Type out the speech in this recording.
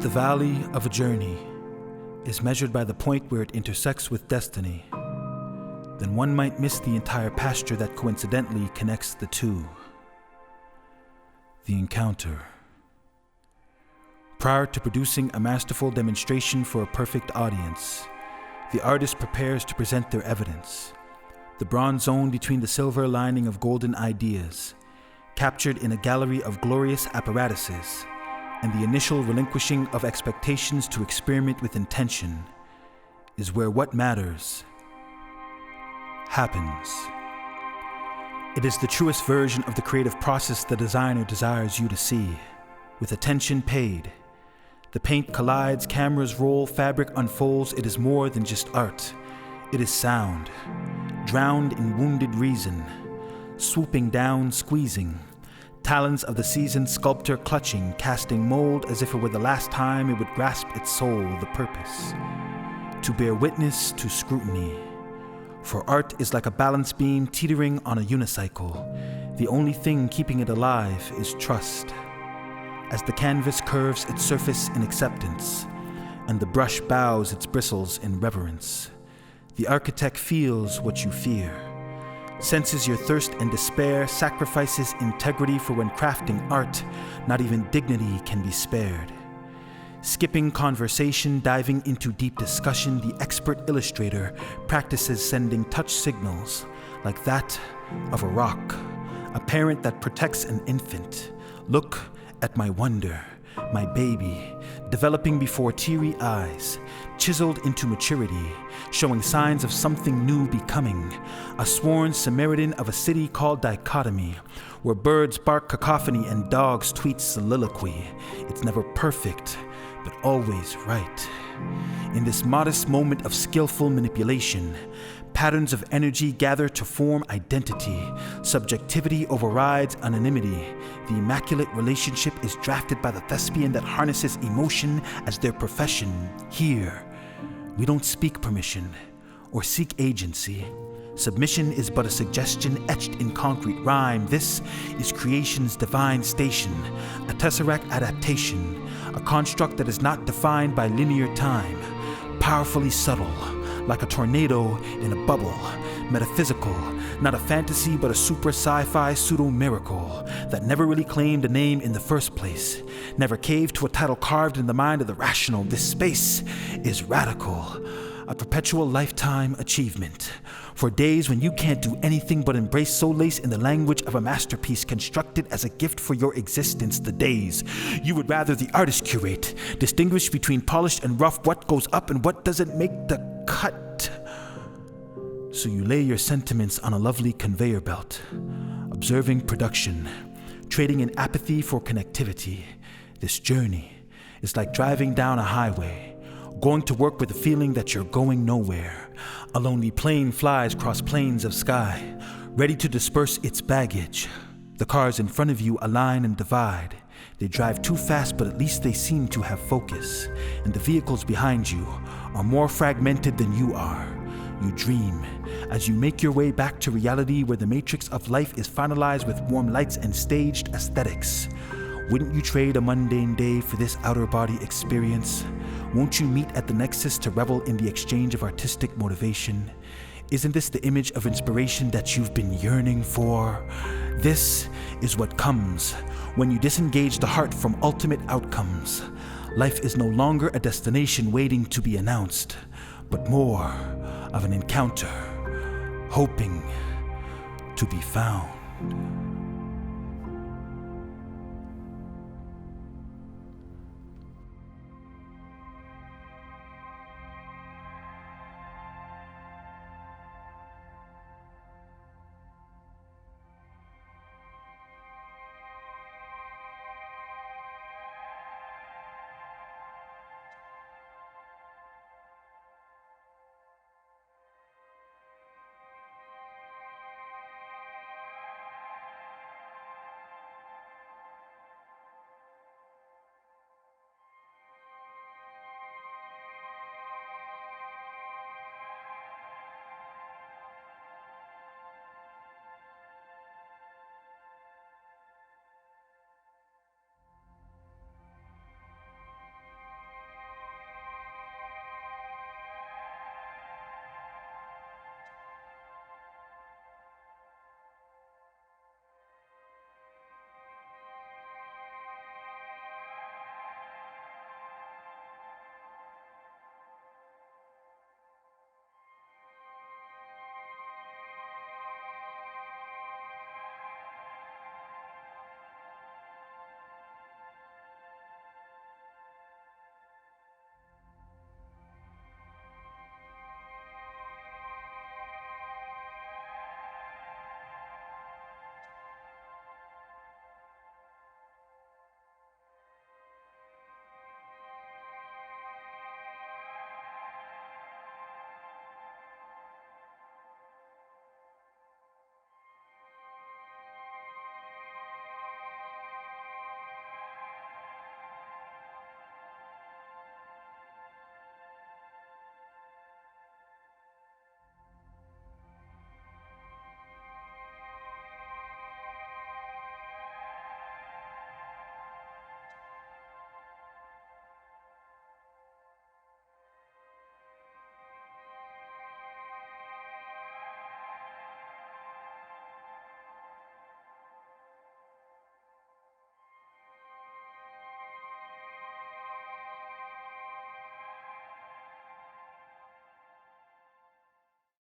The valley of a journey is measured by the point where it intersects with destiny. Then one might miss the entire pasture that coincidentally connects the two. The encounter. Prior to producing a masterful demonstration for a perfect audience, the artist prepares to present their evidence. The bronze zone between the silver lining of golden ideas, captured in a gallery of glorious apparatuses, and the initial relinquishing of expectations to experiment with intention, is where what matters happens. It is the truest version of the creative process the designer desires you to see, with attention paid. The paint collides, cameras roll, fabric unfolds. It is more than just art. It is sound, drowned in wounded reason, swooping down, squeezing. Talons of the seasoned sculptor clutching, casting mold as if it were the last time it would grasp its soul, the purpose. To bear witness to scrutiny. For art is like a balance beam teetering on a unicycle. The only thing keeping it alive is trust. As the canvas curves its surface in acceptance, and the brush bows its bristles in reverence, the architect feels what you fear, senses your thirst and despair, sacrifices integrity for when crafting art, not even dignity can be spared. Skipping conversation, diving into deep discussion, the expert illustrator practices sending touch signals like that of a rock, a parent that protects an infant. Look at my wonder, my baby, developing before teary eyes, chiseled into maturity, showing signs of something new becoming, a sworn Samaritan of a city called dichotomy, where birds bark cacophony and dogs tweet soliloquy. It's never perfect, but always right. In this modest moment of skillful manipulation, patterns of energy gather to form identity. Subjectivity overrides anonymity. The immaculate relationship is drafted by the thespian that harnesses emotion as their profession. Here, we don't speak permission or seek agency. Submission is but a suggestion etched in concrete rhyme. This is creation's divine station, a tesseract adaptation, a construct that is not defined by linear time, powerfully subtle, like a tornado in a bubble, metaphysical, not a fantasy but a super sci-fi pseudo-miracle that never really claimed a name in the first place, never caved to a title carved in the mind of the rational. This space is radical, a perpetual lifetime achievement. For days when you can't do anything but embrace solace in the language of a masterpiece constructed as a gift for your existence, the days you would rather the artist curate, distinguish between polished and rough, what goes up and what doesn't make the cut. So you lay your sentiments on a lovely conveyor belt, observing production, trading in apathy for connectivity. This journey is like driving down a highway, going to work with the feeling that you're going nowhere. A lonely plane flies across plains of sky, ready to disperse its baggage. The cars in front of you align and divide. They drive too fast, but at least they seem to have focus. And the vehicles behind you are more fragmented than you are. You dream as you make your way back to reality, where the matrix of life is finalized with warm lights and staged aesthetics. Wouldn't you trade a mundane day for this outer body experience? Won't you meet at the nexus to revel in the exchange of artistic motivation? Isn't this the image of inspiration that you've been yearning for? This is what comes when you disengage the heart from ultimate outcomes. Life is no longer a destination waiting to be announced, but more of an encounter, hoping to be found.